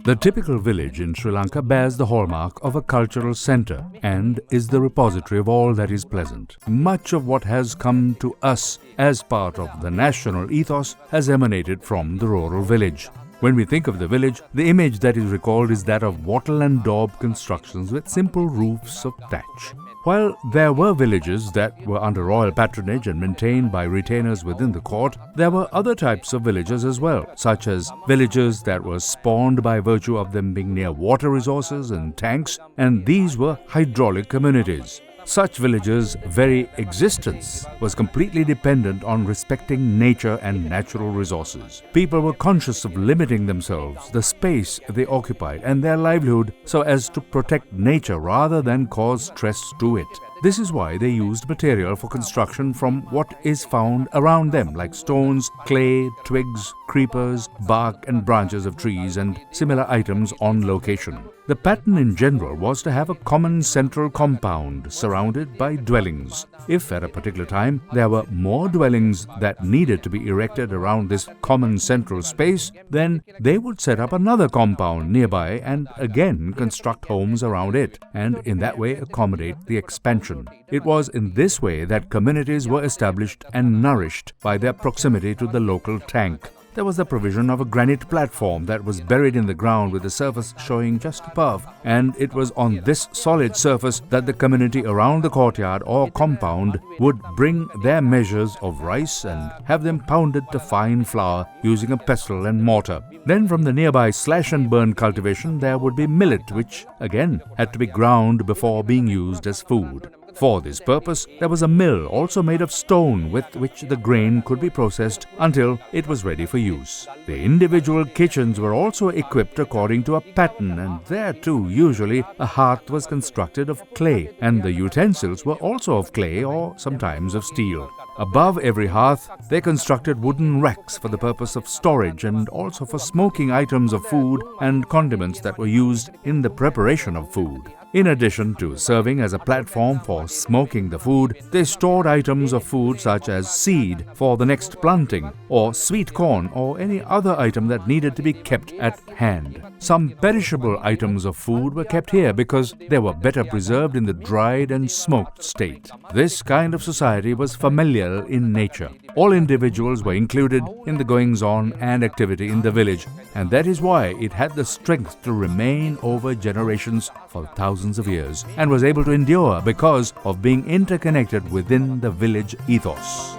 The typical village in Sri Lanka bears the hallmark of a cultural centre and is the repository of all that is pleasant. Much of what has come to us as part of the national ethos has emanated from the rural village. When we think of the village, the image that is recalled is that of wattle and daub constructions with simple roofs of thatch. While there were villages that were under royal patronage and maintained by retainers within the court, there were other types of villages as well, such as villages that were spawned by virtue of them being near water resources and tanks, and these were hydraulic communities. Such villages' very existence was completely dependent on respecting nature and natural resources. People were conscious of limiting themselves, the space they occupied, and their livelihood so as to protect nature rather than cause stress to it. This is why they used material for construction from what is found around them, like stones, clay, twigs, creepers, bark and branches of trees and similar items on location. The pattern in general was to have a common central compound surrounded by dwellings. If at a particular time there were more dwellings that needed to be erected around this common central space, then they would set up another compound nearby and again construct homes around it, and in that way accommodate the expansion. It was in this way that communities were established and nourished by their proximity to the local tank. There was the provision of a granite platform that was buried in the ground with the surface showing just above, and it was on this solid surface that the community around the courtyard or compound would bring their measures of rice and have them pounded to fine flour using a pestle and mortar. Then from the nearby slash and burn cultivation there would be millet, which again had to be ground before being used as food. For this purpose, there was a mill also made of stone with which the grain could be processed until it was ready for use. The individual kitchens were also equipped according to a pattern, and there too usually a hearth was constructed of clay, and the utensils were also of clay or sometimes of steel. Above every hearth, they constructed wooden racks for the purpose of storage and also for smoking items of food and condiments that were used in the preparation of food. In addition to serving as a platform for smoking the food, they stored items of food such as seed for the next planting, or sweet corn, or any other item that needed to be kept at hand. Some perishable items of food were kept here because they were better preserved in the dried and smoked state. This kind of society was familial in nature. All individuals were included in the goings-on and activity in the village, and that is why it had the strength to remain over generations for thousands of years and was able to endure because of being interconnected within the village ethos.